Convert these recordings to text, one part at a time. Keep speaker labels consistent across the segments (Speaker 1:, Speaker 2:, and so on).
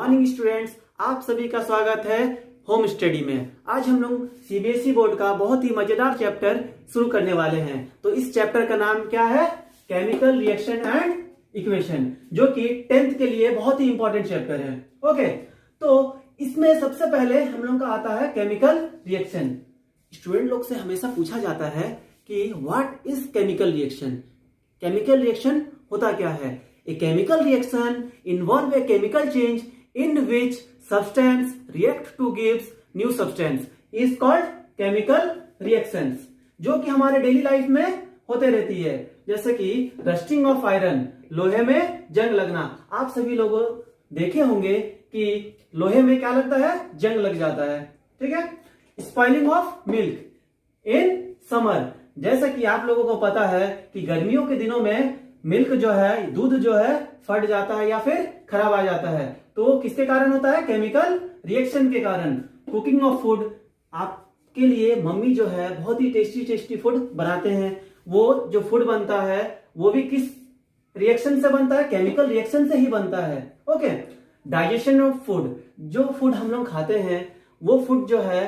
Speaker 1: Morning students, आप सभी का स्वागत है होम स्टडी में। आज हम लोग सीबीएसई बोर्ड का बहुत ही मजेदार चैप्टर शुरू करने वाले हैं। तो इस चैप्टर का नाम क्या है? केमिकल रिएक्शन एंड इक्वेशन, जो कि 10th के लिए बहुत ही इंपॉर्टेंट चैप्टर है। ओके, तो इसमें सबसे पहले हम लोग का आता है केमिकल रिएक्शन। स्टूडेंट लोग से हमेशा पूछा जाता है कि what is chemical reaction. Chemical reaction होता क्या है? A chemical reaction involve a chemical change in which substance react to gives new substance is called chemical reactions, जो कि हमारे डेली लाइफ में होते रहती है। जैसे कि रस्टिंग ऑफ आयरन, लोहे में जंग लगना। आप सभी लोग देखे होंगे कि लोहे में क्या लगता है? जंग लग जाता है। ठीक है। Spoiling of milk in summer, जैसा कि आप लोगों को पता है कि गर्मियों के दिनों में मिल्क जो है, दूध जो है, फट जाता है या फिर खराब आ जाता है। तो किसके कारण होता है? केमिकल रिएक्शन के कारण। कुकिंग ऑफ फूड, आपके लिए मम्मी जो है बहुत ही टेस्टी टेस्टी फूड बनाते हैं। वो जो फूड बनता है वो भी किस रिएक्शन से बनता है? केमिकल रिएक्शन से ही बनता है। ओके। डाइजेशन ऑफ फूड, जो फूड हम लोग खाते हैं वो फूड जो है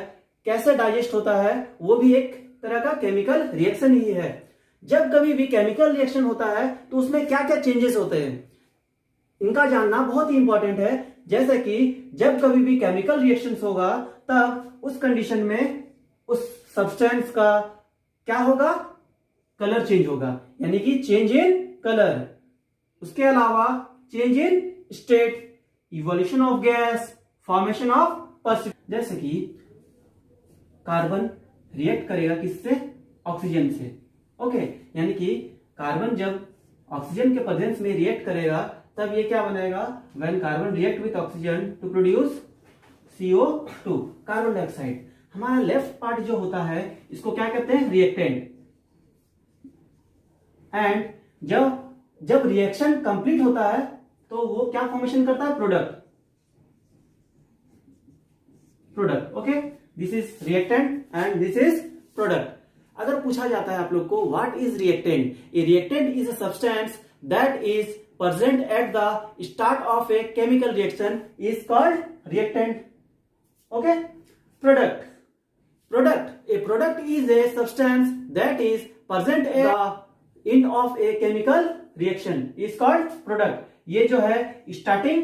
Speaker 1: कैसे डाइजेस्ट होता है, वो भी एक तरह का केमिकल रिएक्शन ही है। जब कभी भी केमिकल रिएक्शन होता है तो उसमें क्या क्या चेंजेस होते हैं, इनका जानना बहुत ही इंपॉर्टेंट है। जैसे कि जब कभी भी केमिकल रिएक्शंस होगा तब उस कंडीशन में उस सब्सटेंस का क्या होगा? कलर चेंज होगा, यानी कि चेंज इन कलर। उसके अलावा change in state, evolution of gas, formation of persistence. जैसे कि कार्बन रिएक्ट करेगा किससे? ऑक्सीजन से। ओके, यानी कि कार्बन जब ऑक्सीजन के प्रेजेंस में रिएक्ट करेगा तब ये क्या बनेगा? When carbon react with oxygen to produce CO2, carbon dioxide. हमारा लेफ्ट पार्ट जो होता है इसको क्या कहते हैं? रिएक्टेंट। एंड जब रिएक्शन कंप्लीट होता है तो वो क्या फॉर्मेशन करता है? Product. Okay, this is reactant and this is product. अगर पूछा जाता है आप लोग को what is reactant, a reactant is a substance that is present at the start of a chemical reaction is called reactant. Okay. Product, A product is a substance that is present at the end of a chemical reaction is called product. ये जो है starting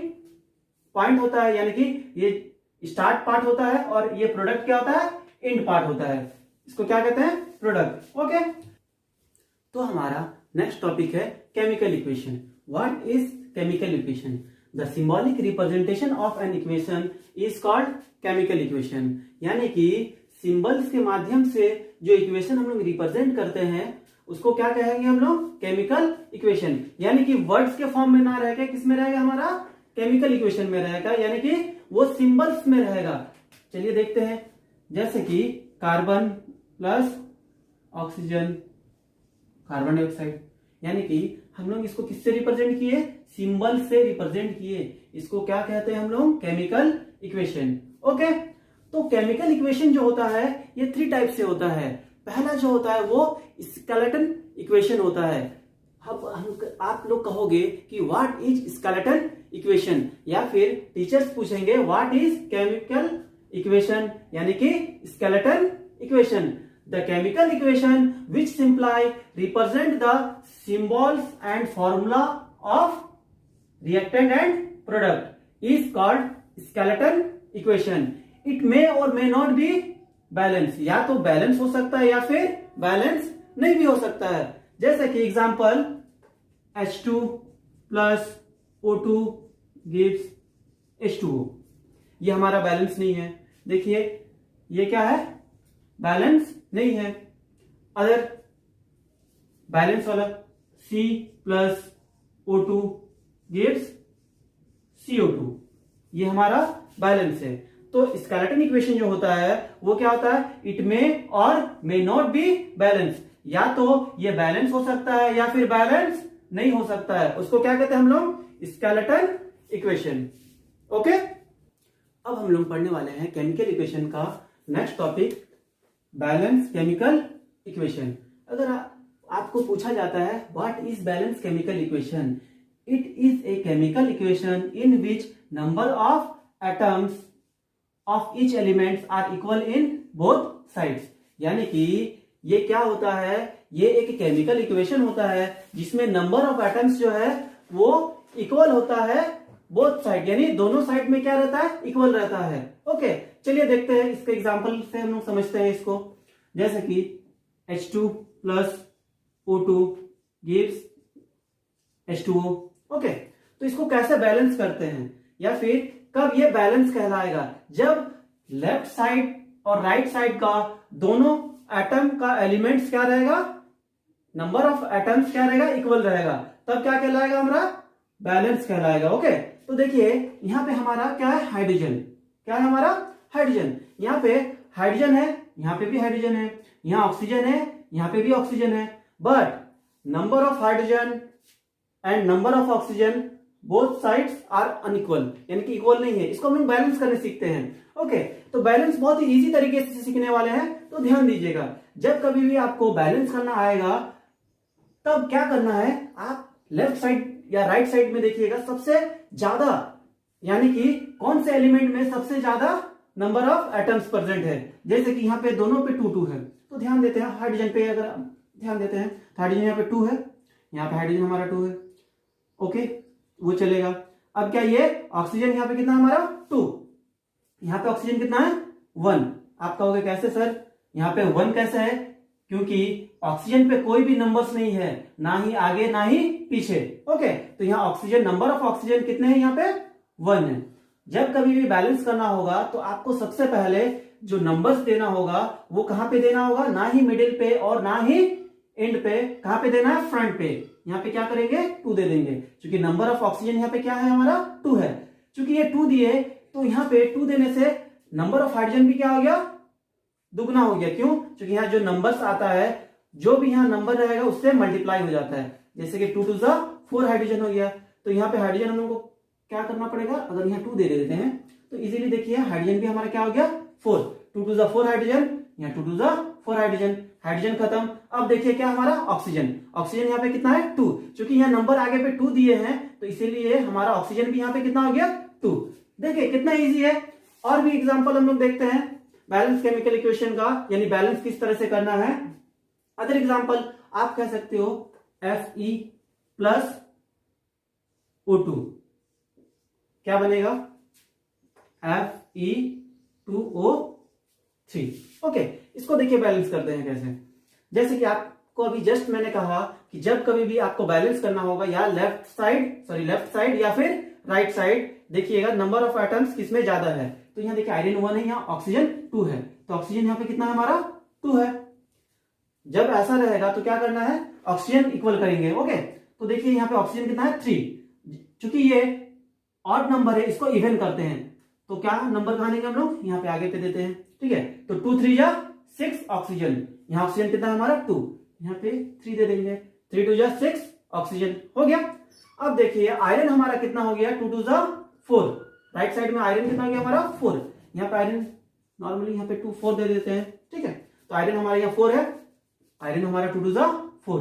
Speaker 1: point होता है, यानी कि ये start part होता है, और ये प्रोडक्ट क्या होता है? एंड पार्ट होता है। इसको क्या कहते हैं? प्रोडक्ट। ओके, तो हमारा नेक्स्ट टॉपिक है chemical equation. What is chemical equation? The symbolic representation of an equation is called chemical equation. यानी कि सिंबल्स के माध्यम से जो इक्वेशन हम लोग रिप्रेजेंट करते हैं उसको क्या कहेंगे हम लोग? Chemical equation. यानी कि वर्ड्स के फॉर्म में ना रहेगा, किस में रहेगा? हमारा केमिकल इक्वेशन में रहेगा, यानी कि वो सिंबल्स में रहेगा। चलिए देखते हैं। जैसे कि carbon plus oxygen, carbon dioxide, यानी कि हम लोग इसको किससे रिप्रेजेंट किए? सिंबल से रिप्रेजेंट किए। इसको क्या कहते हैं हम लोग? Chemical equation. ओके, तो केमिकल इक्वेशन जो होता है ये 3 टाइप से होता है। पहला जो होता है वो स्केलेटन इक्वेशन होता है। आप लोग कहोगे कि व्हाट इज स्केलेटन इक्वेशन, या फिर टीचर्स पूछेंगे व्हाट इज केमिकल इक्वेशन, यानी कि skeleton equation. The chemical equation which simply represent the symbols and formula of reactant and product is called skeleton equation. It may or may not be balanced. या तो balance हो सकता है या फिर balance नहीं भी हो सकता है। जैसे कि example H2 plus O2 gives H2O। ये हमारा बैलेंस नहीं है। देखिए ये क्या है? बैलेंस नहीं है। अदर बैलेंस वाला C plus O2 gives CO2, ये हमारा बैलेंस है। तो स्केलेटन इक्वेशन जो होता है वो क्या होता है? इट मे और मे नॉट बी बैलेंस। या तो ये बैलेंस हो सकता है या फिर बैलेंस नहीं हो सकता है। उसको क्या कहते हैं हम लोग? Skeleton equation. ओके, अब हम लोग पढ़ने वाले हैं केमिकल इक्वेशन का next topic, balance chemical equation. अगर आपको पूछा जाता है what is balance chemical equation, it is a chemical equation in which number of atoms of each elements are equal in both sides. यानी कि ये क्या होता है, ये एक केमिकल इक्वेशन होता है जिसमें नंबर ऑफ एटम्स जो है वो इक्वल होता है बोथ साइड, यानी दोनों साइड में क्या रहता है, इक्वल रहता है। ओके, चलिए देखते हैं इसके एग्जांपल से हम लोग समझते हैं इसको। जैसे कि H2 plus O2 gives H2O। Okay, तो इसको कैसे बैलेंस करते हैं, या फिर कब ये बैलेंस कहलाएगा, जब लेफ्ट साइड और राइट साइड का दोनों एटम का एलिमेंट्स क्या रहेगा, नंबर ऑफ एटम्स क्या रहेगा, इक्वल रहेगा, तब क्या कहलाएगा हमारा, बैलेंस कहलाएगा। ओके, तो देखिए यहां पे हमारा क्या है, हाइड्रोजन। क्या है हमारा, हाइड्रोजन। यहाँ पे हाइड्रोजन है, यहाँ पे भी हाइड्रोजन है, यहाँ ऑक्सीजन है, यहाँ पे भी ऑक्सीजन है, but number of hydrogen and number of oxygen both sides are unequal, यानी कि इक्वल नहीं है। इसको हम लोग बैलेंस करने सीखते हैं। ओके, तो बैलेंस बहुत ही इजी तरीके से सीखने वाले हैं, तो ध्यान दीजिएगा। जब कभी भी आपको बैलेंस करना आएगा तब क्या करना है, आप लेफ्ट साइड या राइट साइड में देखिएगा सबसे ज्यादा, यानी कि कौन से एलिमेंट में सबसे ज्यादा नंबर ऑफ एटम्स प्रेजेंट है। जैसे कि यहाँ पे दोनों पे 2 है, तो ध्यान देते हैं हाइड्रोजन पे, अगर ध्यान देते हैं हाइड्रोजन यहाँ पे 2 है, यहाँ पे हाइड्रोजन हमारा 2 है। ओके, वो चलेगा। अब क्या ये ऑक्सीजन यहाँ पे कितना हमारा 2, यहाँ पे ऑक्सीजन कितना है 1। आप कहोगे कैसे सर, यहाँ पे 1 कैसे है, क्योंकि ऑक्सीजन पे कोई भी नंबर्स नहीं है, ना ही आगे ना ही पीछे। ओके, तो यहाँ ऑक्सीजन, नंबर ऑफ ऑक्सीजन कितने हैं, यहाँ पे 1 है। जब कभी भी बैलेंस करना होगा तो आपको सबसे पहले जो नंबर्स देना होगा वो कहां पे देना होगा, ना ही मिडिल पे और ना ही एंड पे, कहां पे देना है, फ्रंट पे। यहाँ पे क्या करेंगे, 2 दे देंगे, क्योंकि नंबर ऑफ ऑक्सीजन यहाँ पे क्या है हमारा 2 है। क्योंकि ये 2 दिए तो यहाँ पे 2 देने से नंबर ऑफ हाइड्रोजन भी क्या हो गया, दुगना हो गया। क्यों, क्योंकि यहाँ जो नंबर्स आता है, जो भी यहाँ नंबर रहेगा उससे मल्टीप्लाई हो जाता है। जैसे कि 2 2 4 हाइड्रोजन हो गया, तो यहाँ पे हाइड्रोजन हम लोग को क्या करना पड़ेगा, अगर यहाँ 2 दे देते हैं तो इजीली देखिए हाइड्रोजन भी हमारा क्या हो गया 4, 2 2 4 हाइड्रोजन, यहाँ 2 2 4 हाइड्रोजन, हाइड्रोजन खत्म। अब देखिए क्या हमारा ऑक्सीजन, ऑक्सीजन यहाँ पे कितना है 2, क्योंकि यहाँ नंबर आगे पे 2 दिए हैं तो इसीलिए हमारा ऑक्सीजन भी यहाँ पे कितना हो गया 2। देखिए कितना इजी है। और भी एग्जांपल हम लोग देखते हैं बैलेंस केमिकल इक्वेशन का, यानी बैलेंस किस तरह से करना है। अदर एग्जांपल आप कह सकते हो Fe प्लस O2 क्या बनेगा, Fe2O3। ओके, इसको देखिए बैलेंस करते हैं कैसे। जैसे कि आपको अभी जस्ट मैंने कहा कि जब कभी भी आपको बैलेंस करना होगा, या लेफ्ट साइड या फिर राइट साइड, देखिएगा नंबर ऑफ एटम्स किसमें ज्यादा है। तो यहाँ देखिए आयरन 1 है, यहाँ ऑक्सीजन 2 है, तो ऑक्सीजन यहाँ पे कितना है हमारा 2 है। जब ऐसा रहेगा तो क्या करना है, ऑक्सीजन इक्वल करेंगे। ओके, तो देखिए यहाँ पे ऑक्सीजन कितना है 3, क्योंकि ये ऑड नंबर है, इसको इवन करते हैं तो क्या नंबर कहां देंगे हम लोग, यहाँ पे आगे पे देते हैं। ठीक है, तो 2 3 जा 6 ऑक्सीजन, यहाँ ऑक्सीजन कितना है हमारा 2, यहाँ पे 3 दे देंगे, 3 2 जा 6 ऑक्सीजन हो गया। अब देखिए आयरन हमारा कितना हो गया, 2 2 जा 4, राइट साइड में आयरन कितना हो गया हमारा 4, यहाँ पे आयरन नॉर्मली यहाँ पे 2 4 दे देते हैं। ठीक है, तो आयरन हमारा यहाँ 4 है, आयरन हमारा 2 2 जा 4,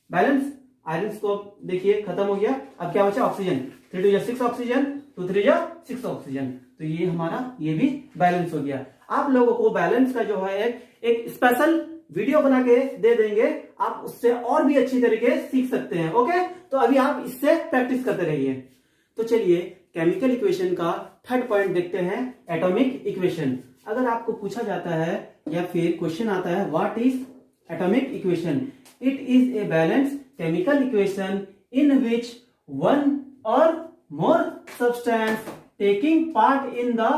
Speaker 1: बैलेंस। आयरन को देखिए खत्म हो गया। अब क्या बचा, ऑक्सीजन, 3 2 जा 6 ऑक्सीजन, 2 3 जा 6 ऑक्सीजन, तो ये हमारा ये भी बैलेंस हो गया। आप लोगों को बैलेंस का जो है एक स्पेशल वीडियो बना के दे देंगे, आप उससे और भी अच्छी तरीके सीख सकते हैं। ओके, तो अभी आप इससे प्रैक्टिस करते रहिए। तो चलिए केमिकल इक्वेशन का थर्ड पॉइंट देखते हैं, एटॉमिक इक्वेशन। अगर आपको पूछा जाता है या फिर क्वेश्चन आता है what is atomic equation, it is a balance chemical equation in which one or more substance taking part in the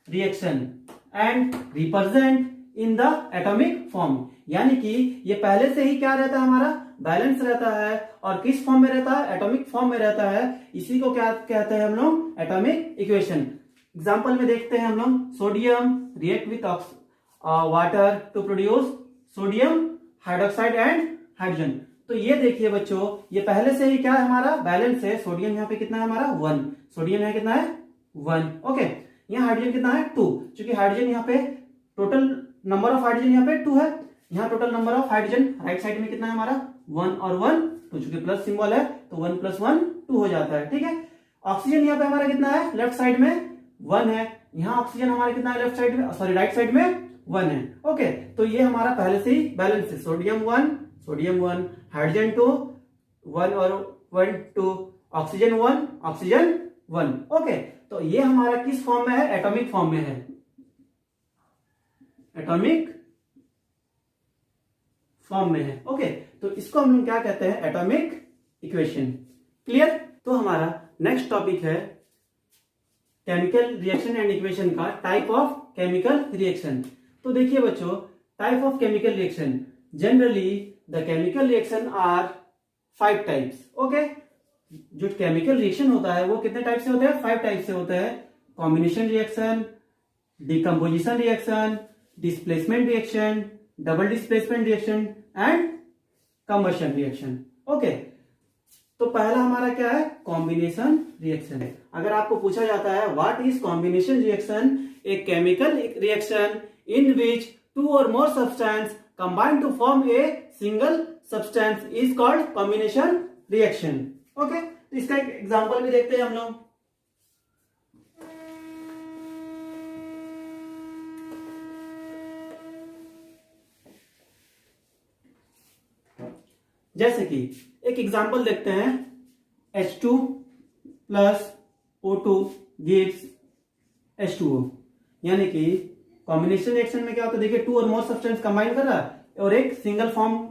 Speaker 1: reaction and represent in the atomic form। यानी कि ये पहले से ही क्या रहता है, हमारा बैलेंस रहता है, और किस फॉर्म में रहता है, एटॉमिक फॉर्म में रहता है। इसी को क्या कहते हैं हम लोग, एटॉमिक इक्वेशन। एग्जांपल में देखते हैं हम लोग, sodium react with water to produce sodium hydroxide and hydrogen. तो ये देखिए बच्चों, ये पहले से ही क्या है हमारा बैलेंस है। सोडियम यहाँ पे कितना है हमारा 1, सोडियम यहाँ कितना है 1। ओके, यहाँ हाइड्रोजन कितना है 2, क्योंकि हाइड्रोजन यहाँ पे टोटल नंबर ऑफ हाइड्रोजन यहाँ पे 2 है, यहाँ total number of hydrogen right side में कितना है हमारा 1 और 1 2, चूंकि प्लस सिंबल है तो 1 + 1 2 हो जाता है, ठीक है। ऑक्सीजन यहाँ पे हमारा कितना है, लेफ्ट साइड में 1 है, यहाँ ऑक्सीजन हमारा कितना है लेफ्ट साइड में, सॉरी राइट साइड में 1 है। ओके, तो ये हमारा पहले से ही बैलेंस है, सोडियम 1 हाइड्रोजन 2 1 और 1 2, ऑक्सीजन 1 ओके। तो ये हमारा किस फॉर्म में है, एटॉमिक फॉर्म में है, एटॉमिक फॉर्म में है। ओके, तो इसको हम लोग क्या कहते हैं, एटॉमिक इक्वेशन। क्लियर। तो हमारा नेक्स्ट टॉपिक है केमिकल रिएक्शन एंड इक्वेशन का टाइप ऑफ केमिकल रिएक्शन। तो देखिए बच्चों, type of chemical reaction, generally the chemical reaction are 5 types. Okay, जो केमिकल रिएक्शन होता है वो कितने टाइप से होता है, 5 टाइप से होता है। Combination reaction, decomposition reaction, displacement reaction, double displacement reaction and combustion reaction. Okay, तो पहला हमारा क्या है, कॉम्बिनेशन रिएक्शन है। अगर आपको पूछा जाता है what is combination reaction, a chemical reaction in which 2 और more substance combine to form a single substance is called combination reaction. Okay, तो इसका एक एग्जांपल भी देखते हैं हम लोग। जैसे कि एक एग्जांपल देखते हैं, H2 + O2 gives H2O, यानी कि कॉम्बिनेशन रिएक्शन में क्या होता है, देखिए 2 और मोर सब्सटेंस कंबाइन कर रहा है और एक सिंगल फॉर्म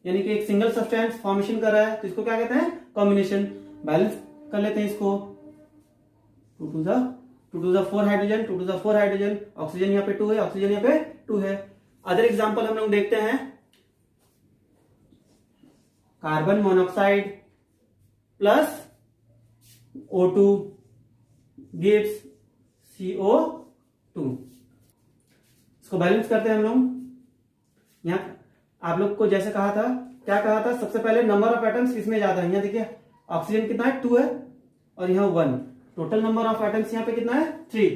Speaker 1: यानी कि एक सिंगल सब्सटेंस फॉर्मेशन कर रहा है, तो इसको क्या कहते हैं, कॉम्बिनेशन। बैलेंस कर लेते हैं इसको, 2 to the 4 hydrogen, 2 to the 4 hydrogen, oxygen यहाँ पे 2 है, ऑक्सीजन यहाँ पे 2 है। अदर एग्जांपल हम लोग देखते हैं, carbon monoxide + O2 gives CO2। इसको बैलेंस करते हैं हम लोग। यहां आप लोग को जैसे कहा था, क्या कहा था, सबसे पहले नंबर ऑफ एटम्स किसमें ज्यादा है, यहाँ देखिए ऑक्सीजन कितना है, 2 है और यहाँ 1, टोटल नंबर ऑफ एटम्स यहाँ पे कितना है, 3।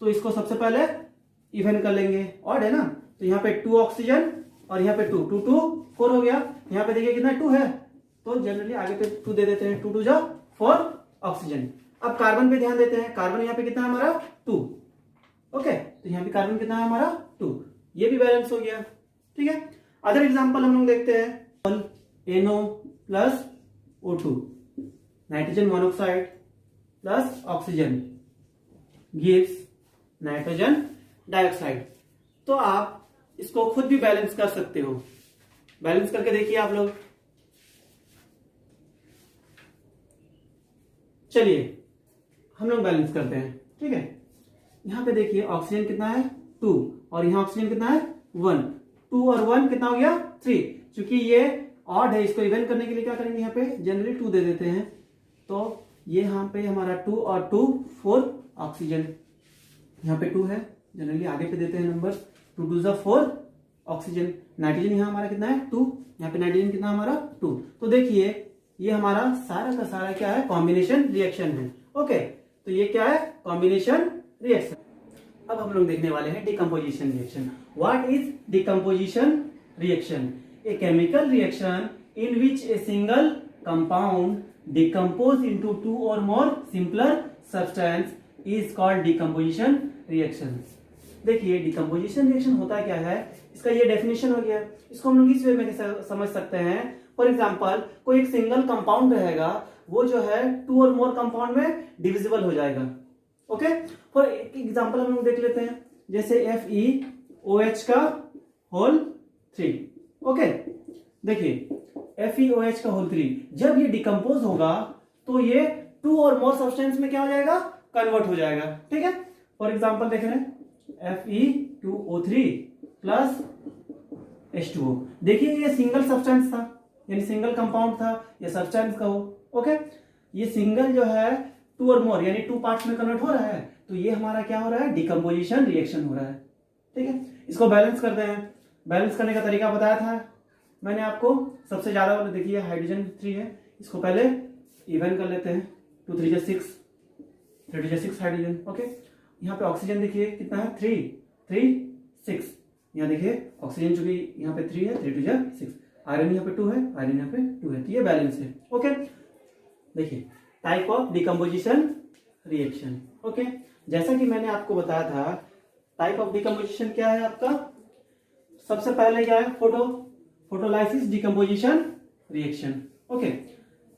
Speaker 1: तो इसको सबसे पहले इवन कर लेंगे, ऑड है ना, तो यहाँ पे 2 ऑक्सीजन और यहाँ पे 2 2 2 4 हो गया। यहाँ पे देखिए कितना 2 है, तो जनरली आगे पे 2 दे देते हैं, 2 2 जा 4 ऑक्सीजन। अब कार्बन पे ध्यान देते हैं, कार्बन यहाँ पे कितना है हमारा, 2। ओके, तो यहाँ पे कार्बन कितना है हमारा, 2, ये भी बैलेंस हो गया, ठीक है। अदर एग्जांपल हम लोग देखते हैं, NO + O2, nitrogen monoxide + oxygen gives nitrogen dioxide. तो आप इसको खुद भी बैलेंस कर सकते हो, बैलेंस करके देखिए आप लोग। चलिए हम लोग बैलेंस करते हैं, ठीक है। यहां पे देखिए ऑक्सीजन कितना है, 2 और यहां ऑक्सीजन कितना है, 1। 2 और 1 कितना हो गया, 3। क्योंकि ये ऑड है, इसको इवन करने के लिए क्या करेंगे, यहाँ पे जनरली 2 दे देते हैं, तो ये यहाँ पे हमारा 2 और 2 4 ऑक्सीजन, यहाँ पे 2 है, जनरली आगे पे देते हैं नंबर, 2 2 जा 4 ऑक्सीजन। नाइट्रोजन यहाँ हमारा कितना है, 2, यहाँ पे नाइट्रोजन कितना हमारा, 2। तो देखिए ये हमारा सारा का सारा क्या है, कॉम्बिनेशन रिएक्शन है। ओके, तो ये क्या है, कॉम्बिनेशन रिएक्शन। अब हम लोग देखने वाले हैं decomposition reaction. What is decomposition reaction, a chemical reaction in which a single compound decompose into 2 और more simpler substance is called decomposition reaction. देखिए डिकम्पोजिशन रिएक्शन होता क्या है, इसका ये डेफिनेशन हो गया। इसको हम लोग इस वे में समझ सकते हैं, फॉर एग्जांपल कोई एक सिंगल कंपाउंड रहेगा, वो जो है 2 और मोर कंपाउंड में डिविजिबल हो जाएगा। ओके, फॉर एक एग्जांपल हम लोग देख लेते हैं, जैसे FeOH का होल 3। ओके, देखिए FeOH का होल 3 जब ये डिकम्पोज होगा तो ये 2 और मोर सब्सटेंस में क्या हो जाएगा, कन्वर्ट हो जाएगा, ठीक है। फॉर एग्जांपल देख रहे हैं Fe2O3 + H2O। देखिए ये सिंगल सब्सटेंस था, यानी सिंगल कंपाउंड था, ये सब्सटेंस का हो। ओके, ये सिंगल जो है 2 और मोर यानी 2 पार्ट्स में कन्वर्ट हो रहा है, तो ये हमारा क्या हो रहा है, डिकम्पोजिशन रिएक्शन हो रहा है, ठीक है। इसको बैलेंस करते हैं। बैलेंस करने का तरीका बताया था मैंने आपको, सबसे ज्यादा वाला देखिए हाइड्रोजन 3 है, इसको पहले इवन कर लेते हैं, 2 3 जा 6, 3 2 जा 6 हाइड्रोजन। ओके, यहाँ पे ऑक्सीजन देखिए कितना है, 3 3 6, यहाँ देखिए ऑक्सीजन चूंकि यहाँ पे 3 है, 3 2 जा 6। आयरन यहाँ पे 2 है, आयरन यहाँ पे 2 है, तो ये बैलेंस है। ओके, देखिए type of decomposition reaction. Okay, जैसा कि मैंने आपको बताया था टाइप ऑफ डिकम्पोजिशन क्या है आपका, सबसे पहले क्या है, photolysis decomposition reaction. Okay,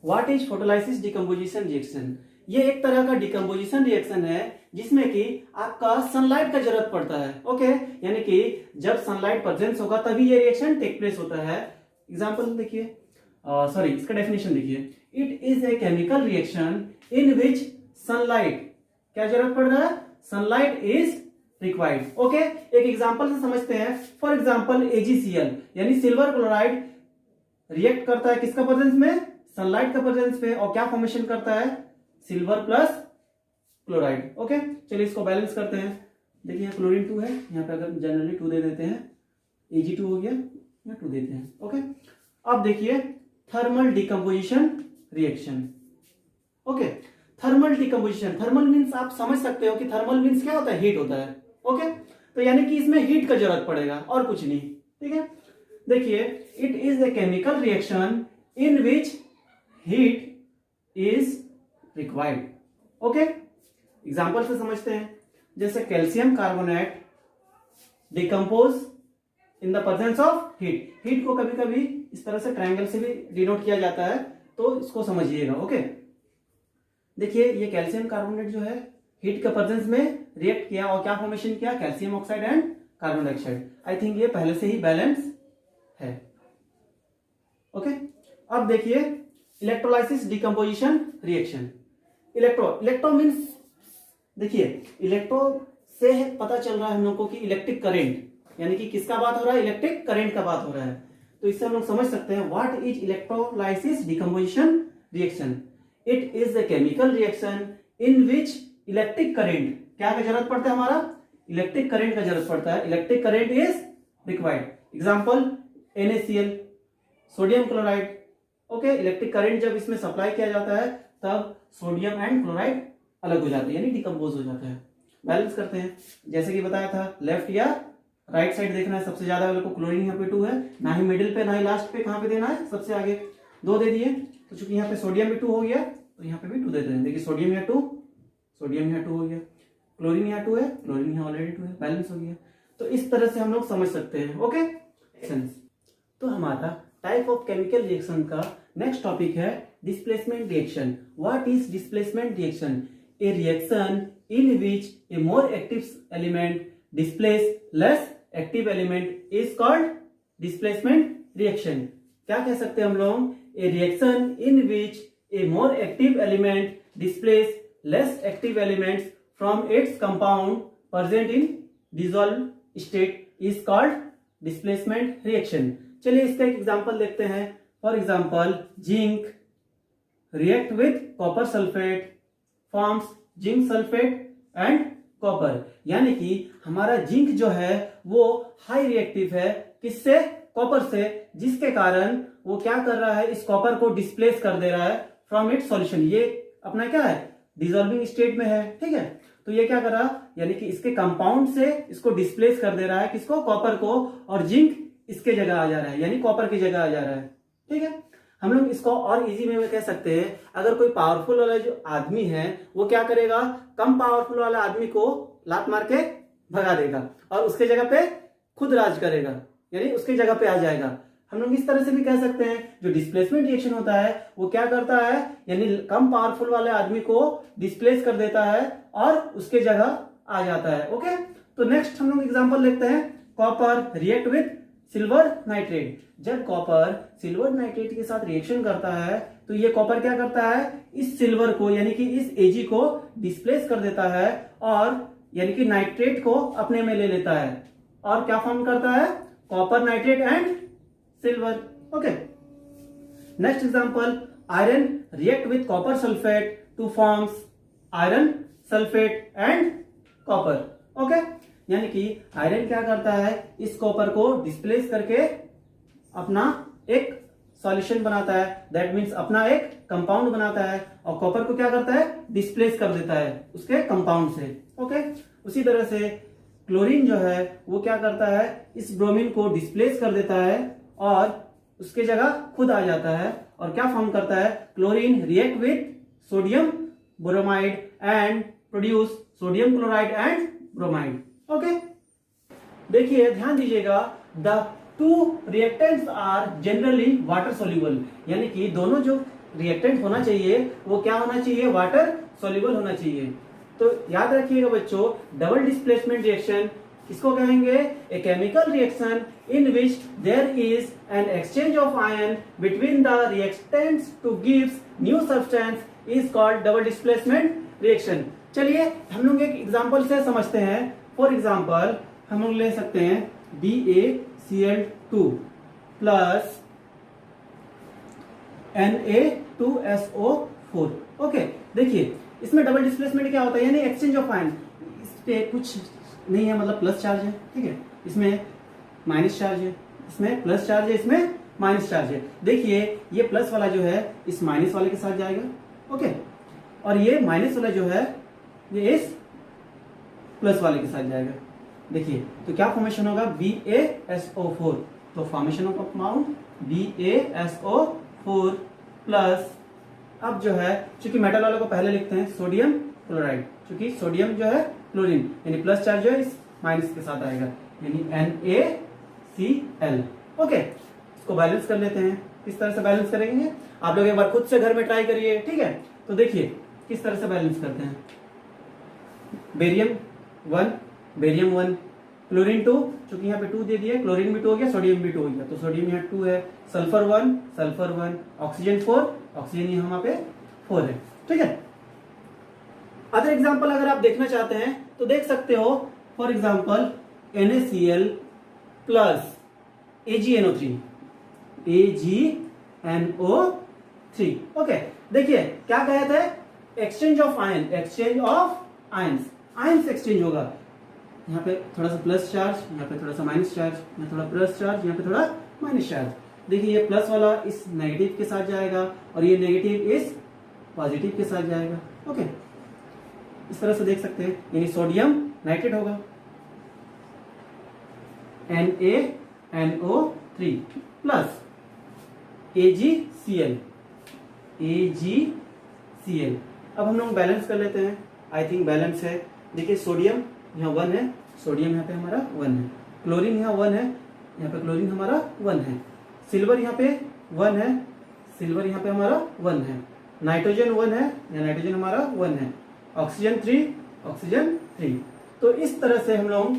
Speaker 1: what is photolysis decomposition reaction? ये एक तरह का डिकम्पोजिशन रिएक्शन है जिसमें कि आपका सनलाइट का जरूरत पड़ता है। ओके, यानी कि जब सनलाइट प्रेजेंस होगा तभी ये रिएक्शन टेक प्लेस होता है। एग्जांपल देखिए, सॉरी इसका डेफिनेशन देखिए, it is a chemical reaction in which sunlight, क्या जरूरत पड़ रहा है, सनलाइट इज रिक्वायर्ड। ओके, एक एग्जांपल से समझते हैं। फॉर एग्जांपल AgCl यानी सिल्वर क्लोराइड रिएक्ट करता है किसका प्रेजेंस में, सनलाइट का प्रेजेंस पे, और क्या फॉर्मेशन करता है, सिल्वर प्लस क्लोराइड। ओके, चलिए इसको बैलेंस करते हैं। देखिए यहाँ क्लोरीन 2 है, यहाँ पे अगर जनरली 2 दे देते हैं, Ag2 हो गया, यहाँ 2 देते हैं। ओके, अब देखिए thermal decomposition reaction. Okay, thermal decomposition, thermal means आप समझ सकते हो कि थर्मल मीन्स क्या होता है, हीट होता है। ओके, तो यानी कि इसमें हीट का जरूरत पड़ेगा और कुछ नहीं। ठीक है, देखिए it is a chemical reaction in which heat is required. Okay, example से समझते हैं, जैसे calcium carbonate decompose in the presence of heat. Heat को कभी कभी इस तरह से ट्रायंगल से भी डिनोट किया जाता है, तो इसको समझिएगा। ओके, देखिए ये कैल्शियम कार्बोनेट जो है हीट के प्रेजेंस में रिएक्ट किया और क्या फॉर्मेशन किया, calcium oxide and carbon dioxide. I think ये पहले से ही बैलेंस है। ओके, अब देखिए electrolysis decomposition reaction. Electro means, देखिए इलेक्ट्रो से पता चल रहा है हम लोग को कि इलेक्ट्रिक करंट, यानी कि किसका बात हो रहा है, इलेक्ट्रिक करंट का बात हो रहा है। तो इससे हम लोग समझ सकते हैं what is electrolysis decomposition reaction. It is a chemical reaction in which electric current, क्या का जरूरत पड़ता है, हमारा इलेक्ट्रिक करंट का जरूरत पड़ता है, electric current is required. Example NaCl, sodium chloride. Okay, electric current जब इसमें सप्लाई किया जाता है तब सोडियम एंड क्लोराइड अलग हो जाते हैं, यानी डिकम्पोज हो जाता है। बैलेंस करते हैं, जैसे कि बताया था लेफ्ट या राइट साइड देखना है। सबसे ज्यादा वाले को क्लोरीन यहाँ पे 2 है, ना ही मिडिल पे ना ही लास्ट पे, कहां पे देना है, सबसे आगे 2 दे दिए। तो चूंकि यहाँ पे सोडियम भी 2 हो गया तो यहाँ पे भी 2 देते हैं। देखिए सोडियम यहाँ 2, सोडियम यहाँ 2 हो गया, क्लोरीन यहाँ 2 है, क्लोरीन यहाँ ऑलरेडी 2 है, बैलेंस हो गया। तो इस तरह से हम लोग समझ सकते हैं। ओके, तो हमारा टाइप ऑफ केमिकल रिएक्शन का नेक्स्ट टॉपिक है displacement reaction. What is displacement reaction? A reaction in which A more active element displace less active element is called displacement reaction. क्या कह सकते हैं हम लोग? ए reaction in which A more active element displace less active elements from its compound present in dissolve state is called displacement reaction. चलिए इसका एक example देखते हैं। For example zinc react with copper sulphate forms zinc sulphate and copper, यानी कि हमारा zinc जो है वो हाई रिएक्टिव है, किससे? कॉपर से, जिसके कारण वो क्या कर रहा है, इस कॉपर को डिस्प्लेस कर दे रहा है फ्रॉम इट्स सॉल्यूशन। ये अपना क्या है, डिसॉल्विंग स्टेट में है, ठीक है। तो ये क्या कर रहा, यानी कि इसके कंपाउंड से इसको डिस्प्लेस कर दे रहा है, किसको? कॉपर को, और जिंक इसके जगह आ जा रहा है, यानी कॉपर की जगह आ जा रहा है, ठीक है। हम लोग इसको और इजी में कह सकते हैं, अगर कोई पावरफुल वाला जो आदमी है वो क्या करेगा, कम पावरफुल वाला आदमी को लात मार के भगा देगा और उसके जगह पे खुद राज करेगा, यानी उसकी जगह पे आ जाएगा। हम लोग इस तरह से भी कह सकते हैं, जो डिस्प्लेसमेंट रिएक्शन होता है वो क्या करता है, यानी कम पावरफुल वाले आदमी को डिस्प्लेस कर देता है और उसके जगह आ जाता है। ओके, तो नेक्स्ट हम लोग एग्जांपल देखते हैं। Copper react with silver nitrate. जब कॉपर सिल्वर नाइट्रेट के साथ रिएक्शन करता है तो ये कॉपर क्या करता है, इस सिल्वर को यानी कि इस Ag को डिस्प्लेस कर देता है और यानी कि नाइट्रेट को अपने में ले लेता है और क्या फॉर्म करता है, copper nitrate and silver. Okay, next example, iron react with copper sulphate two forms iron sulphate and copper. Okay, यानी कि आयरन क्या करता है, इस कॉपर को डिस्प्लेस करके अपना एक सॉल्यूशन बनाता है, दैट मीन्स अपना एक कंपाउंड बनाता है, और कॉपर को क्या करता है, डिस्प्लेस कर देता है उसके कंपाउंड से। ओके, उसी तरह से क्लोरीन जो है वो क्या करता है, इस ब्रोमीन को डिस्प्लेस कर देता है और उसके जगह खुद आ जाता है और क्या फॉर्म करता है, chlorine react with sodium bromide and produce sodium chloride and bromide. Okay, देखिए ध्यान दीजिएगा, the two reactants are generally water soluble, यानी कि दोनों जो रिएक्टेंट होना चाहिए वो क्या होना चाहिए, वाटर सोल्यूबल होना चाहिए। तो याद रखिएगा बच्चों, डबल डिस्प्लेसमेंट रिएक्शन किसको कहेंगे, a chemical reaction in which there is an exchange of ion between the reactants to gives new substance is called double displacement reaction. चलिए हम लोग एक एग्जांपल से समझते हैं। फॉर एग्जांपल हम लोग ले सकते हैं BaCl2 प्लस Na2SO4। ओके, देखिए इसमें डबल डिस्प्लेसमेंट क्या होता है, यानी एक्सचेंज ऑफ आयन। इस पे कुछ नहीं है, मतलब प्लस चार्ज है, ठीक है, इसमें माइनस चार्ज है, इसमें प्लस चार्ज है, इसमें माइनस चार्ज है। देखिए ये प्लस वाला जो है इस माइनस वाले के साथ जाएगा, ओके, और ये माइनस वाला जो है ये इस प्लस वाले के साथ जाएगा। देखिए तो क्या फॉर्मेशन होगा, BaSO4। तो formation of compound BaSO4 plus, अब जो है चूंकि मेटल वाले को पहले लिखते हैं सोडियम क्लोराइड, चूंकि सोडियम जो है क्लोरीन यानी प्लस चार्ज जो है इस माइनस के साथ आएगा, यानी NaCl। ओके, इसको बैलेंस कर लेते हैं। किस तरह से बैलेंस करेंगे, आप लोग एक बार खुद से घर में ट्राई करिए, ठीक है। तो देखिए किस तरह से बैलेंस करते हैं, बेरियम 1 बेरियम 1, क्लोरीन 2, चूंकि यहाँ पे 2 दे दिया, क्लोरीन भी 2 हो गया, सोडियम भी 2 हो गया, तो सोडियम यहाँ 2 है, सल्फर 1 सल्फर 1, ऑक्सीजन 4 ऑक्सीजन यहाँ पे 4 है, ठीक है। अदर एग्जांपल अगर आप देखना चाहते हैं तो देख सकते हो, for example NaCl plus AgNO3 AgNO3। Okay, देखिए क्या कहे थे, exchange of ion, exchange of ions, ions exchange होगा। यहाँ पे थोड़ा सा प्लस चार्ज, यहाँ पे थोड़ा सा माइनस चार्ज, यहाँ थोड़ा प्लस चार्ज, यहाँ पे थोड़ा माइनस चार्ज। देखिए ये प्लस वाला इस नेगेटिव के साथ जाएगा और ये नेगेटिव इस पॉजिटिव के साथ जाएगा। ओके, इस तरह से देख सकते हैं, यानी सोडियम नाइट्रेट होगा NaNO3 प्लस AgCl। अब हम लोग बैलेंस कर लेते हैं, आई थिंक बैलेंस है। देखिए सोडियम यहाँ 1 है, सोडियम यहाँ पे हमारा 1 है, क्लोरीन यहाँ 1 है, यहाँ पे क्लोरीन हमारा 1 है, सिल्वर यहाँ पे 1 है, सिल्वर यहाँ पे हमारा 1 है, नाइट्रोजन 1 है, यहाँ नाइट्रोजन हमारा 1 है, ऑक्सीजन 3 ऑक्सीजन 3। तो इस तरह से हम लोग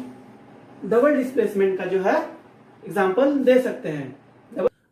Speaker 1: डबल डिस्प्लेसमेंट का जो है एग्जांपल दे सकते हैं।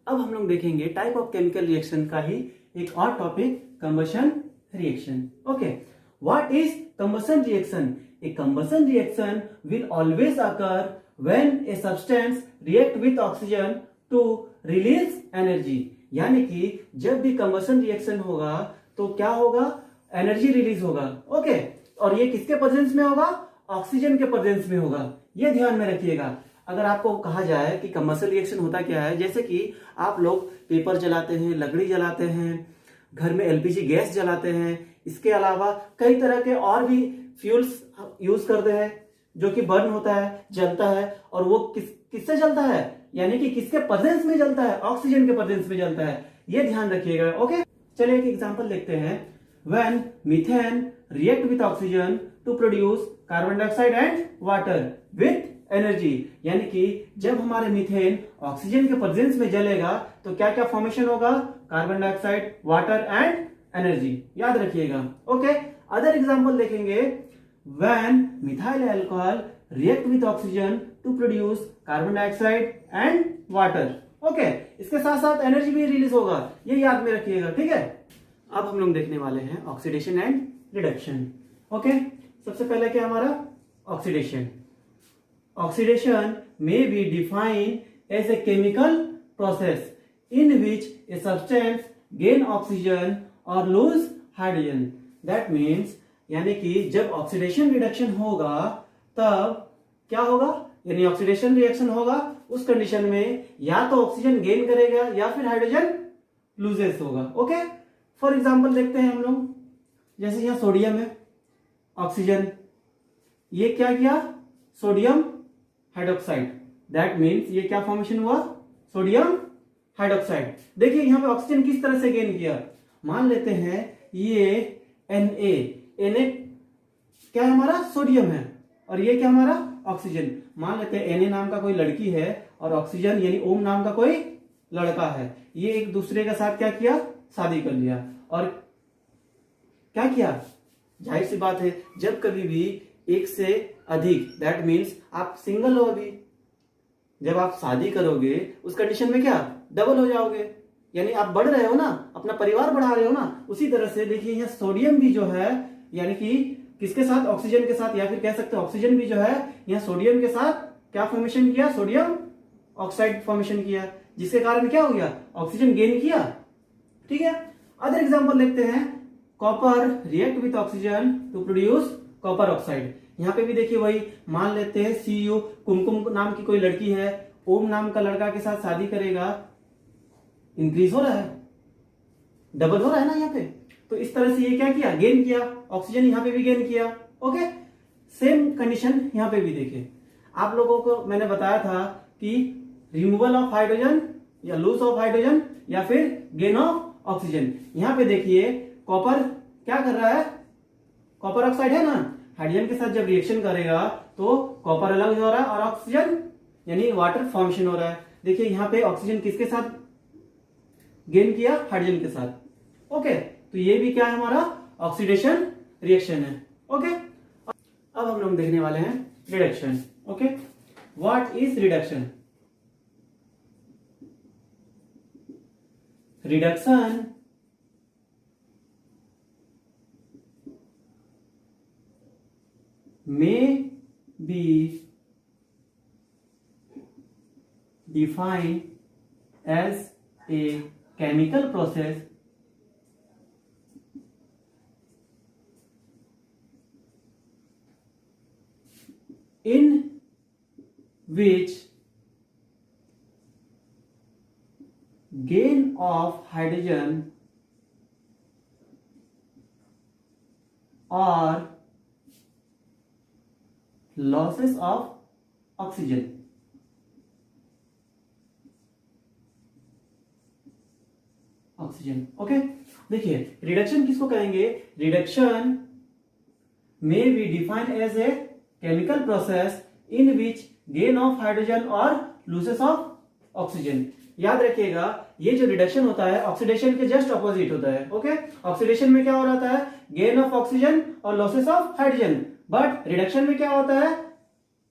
Speaker 1: अब हम लोग देखेंगे टाइप ऑफ केमिकल रिएक्शन का ही एक और topic, combustion reaction. Okay, what is combustion reaction? A combustion reaction will always occur when a substance react with oxygen to release energy। यानी कि जब भी कंबशन रिएक्शन होगा तो क्या होगा, एनर्जी रिलीज होगा। ओके, और ये किसके प्रेजेंस में होगा, ऑक्सीजन के प्रेजेंस में होगा, ये ध्यान में रखिएगा। अगर आपको कहा जाए कि कंबशन रिएक्शन होता क्या है, जैसे कि आप लोग पेपर जलाते हैं, लकड़ी जलाते हैं, घर में LPG गैस जलाते हैं, इसके अलावा कई तरह के और भी फ्यूल्स यूज करते हैं जो कि बर्न होता है, जलता है, और वो किससे जलता है, यानी कि किसके प्रेजेंस में जलता है, ऑक्सीजन के प्रेजेंस में जलता है, ये ध्यान रखिएगा। ओके, चलिए एक एग्जांपल देखते हैं। When methane react with oxygen to produce carbon dioxide and water with energy, यानी कि जब हमारे मीथेन ऑक्सीजन के प्रेजेंस में जलेगा तो क्या क्या फॉर्मेशन होगा, carbon dioxide, water and energy, याद रखिएगा। ओके, अदर एग्जांपल देखेंगे। When methyl alcohol react with oxygen to produce carbon dioxide and water. Okay, इसके साथ साथ एनर्जी भी रिलीज होगा, ये याद में रखिएगा, ठीक है। अब हम लोग देखने वाले हैं ऑक्सीडेशन एंड रिडक्शन। ओके, सबसे पहले क्या हमारा oxidation. Oxidation may be defined as a chemical process in which a substance gain oxygen और लूज हाइड्रोजन। दैट मीन्स, यानी कि जब ऑक्सीडेशन रिडक्शन होगा तब क्या होगा, यानी ऑक्सीडेशन रिएक्शन होगा, उस कंडीशन में या तो ऑक्सीजन गेन करेगा या फिर हाइड्रोजन लूजेस होगा। ओके, फॉर एग्जांपल देखते हैं हम लोग, जैसे यहां सोडियम है, ऑक्सीजन, ये क्या किया, सोडियम हाइड्रोक्साइड, दैट मीन्स ये क्या फॉर्मेशन हुआ, सोडियम हाइड्रोक्साइड। देखिए यहाँ पे ऑक्सीजन किस तरह से गेन किया। मान लेते हैं ये Na क्या है हमारा, सोडियम है, और ये क्या हमारा ऑक्सीजन। मान लेते हैं Na नाम का कोई लड़की है और ऑक्सीजन यानी ओम नाम का कोई लड़का है। ये एक दूसरे के साथ क्या किया, शादी कर लिया। और क्या किया, जाहिर सी बात है जब कभी भी एक से अधिक, दैट मीन्स आप सिंगल हो अभी, जब आप शादी करोगे उस कंडीशन में क्या डबल हो जाओगे, यानी आप बढ़ रहे हो ना, अपना परिवार बढ़ा रहे हो ना। उसी तरह से देखिए यहाँ सोडियम भी जो है यानी कि किसके साथ, ऑक्सीजन के साथ, या फिर कह सकते हैं ऑक्सीजन भी जो है यहाँ सोडियम के साथ क्या फॉर्मेशन किया, सोडियम ऑक्साइड फॉर्मेशन किया, जिसके कारण क्या हो गया, ऑक्सीजन गेन किया। ठीक है, अदर एग्जांपल देखते हैं। Copper react with oxygen to produce copper oxide. यहाँ पे भी देखिए वही, मान लेते हैं सीयू, कुमकुम नाम की कोई लड़की है, ओम नाम का लड़का के साथ शादी करेगा, इंक्रीज हो रहा है, डबल हो रहा है ना यहाँ पे। तो इस तरह से ये क्या किया, गेन किया ऑक्सीजन, यहाँ पे भी गेन किया। ओके, सेम कंडीशन यहाँ पे भी देखिए। आप लोगों को मैंने बताया था कि रिमूवल ऑफ हाइड्रोजन या लूज ऑफ हाइड्रोजन या फिर गेन ऑफ ऑक्सीजन। यहाँ पे देखिए कॉपर क्या कर रहा है, कॉपर ऑक्साइड है ना, हाइड्रोजन के साथ जब रिएक्शन करेगा तो कॉपर अलग हो रहा है और ऑक्सीजन यानी वाटर फॉर्मेशन हो रहा है। देखिए यहाँ पे ऑक्सीजन किसके साथ गेन किया, हाइड्रोजन के साथ। ओके, तो ये भी क्या है हमारा ऑक्सीडेशन रिएक्शन है। ओके, अब हम लोग देखने वाले हैं reduction. Okay, what is reduction. Reduction may be defined as a chemical process in which gain of hydrogen or losses of oxygen okay. देखिए रिडक्शन किसको कहेंगे, reduction may be defined as a chemical process in which gain of hydrogen और losses of oxygen. याद रखिएगा ये जो reduction होता है ऑक्सीडेशन के जस्ट ऑपोजिट होता है। ओके, ऑक्सीडेशन में क्या हो रहा है, गेन ऑफ ऑक्सीजन और losses of hydrogen, but reduction में क्या होता है,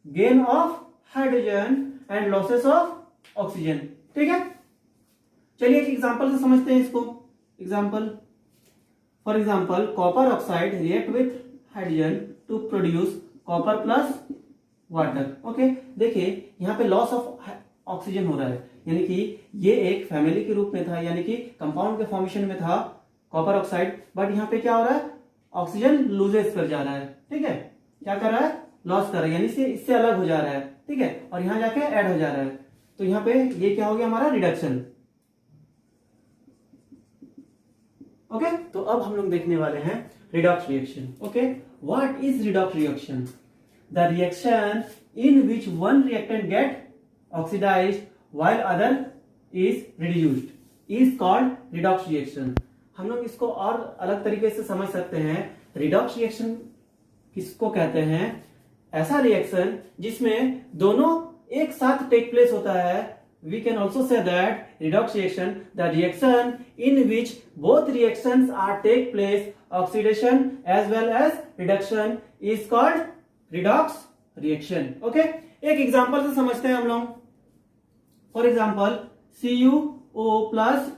Speaker 1: gain of hydrogen and losses of oxygen. ठीक है, चलिए एक एग्जांपल से समझते हैं इसको। Example, for example copper oxide react with hydrogen to produce copper plus water. Okay, देखिए यहाँ पे लॉस ऑफ ऑक्सीजन हो रहा है, यानी कि ये एक फैमिली के रूप में था, यानी कि कंपाउंड के फॉर्मेशन में था कॉपर ऑक्साइड, बट यहाँ पे क्या हो रहा है, ऑक्सीजन लूजेस कर जा रहा है। ठीक है, क्या कर रहा है, लॉस कर रहा है, यानी इससे अलग हो जा रहा है। ठीक है, और यहाँ जाके ऐड हो जा रहा है, तो यहाँ पे ये क्या हो गया हमारा रिडक्शन। ओके, तो अब हम लोग देखने वाले हैं redox reaction. Okay, what is redox reaction, the reaction in which one reactant get oxidized while other is reduced is called redox reaction. हम लोग इसको और अलग तरीके से समझ सकते हैं। रिडॉक्स रिएक्शन किसको कहते हैं, ऐसा रिएक्शन जिसमें दोनों एक साथ टेक प्लेस होता है। We can also say that redox reaction, the reaction in which both reactions are take place, oxidation as well as reduction, is called redox reaction. Okay, एक एग्जांपल से समझते हैं हम लोग। For example CuO plus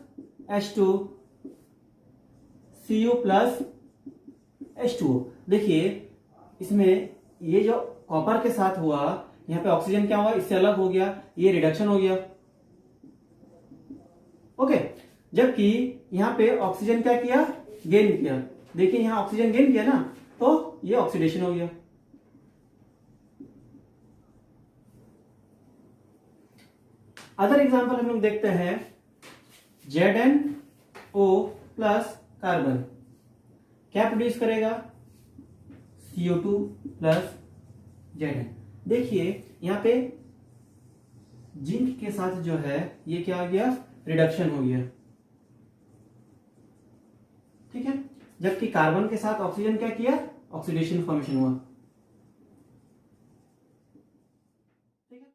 Speaker 1: H2, Cu plus H2O। देखिए इसमें ये जो कॉपर के साथ हुआ, यहाँ पे ऑक्सीजन क्या हुआ, इससे अलग हो गया, ये रिडक्शन हो गया। ओके, जबकि यहाँ पे ऑक्सीजन क्या किया, गेन किया। देखिए यहाँ ऑक्सीजन गेन किया ना, तो ये ऑक्सीडेशन हो गया। अदर एग्जांपल हम लोग देखते हैं, ZnO प्लस कार्बन क्या प्रोड्यूस करेगा, CO2 प्लस Zn। देखिए यहाँ पे जिंक के साथ जो है ये क्या हो गया, रिडक्शन हो गया, ठीक है। जबकि कार्बन के साथ ऑक्सीजन क्या किया, ऑक्सीडेशन फॉर्मेशन हुआ।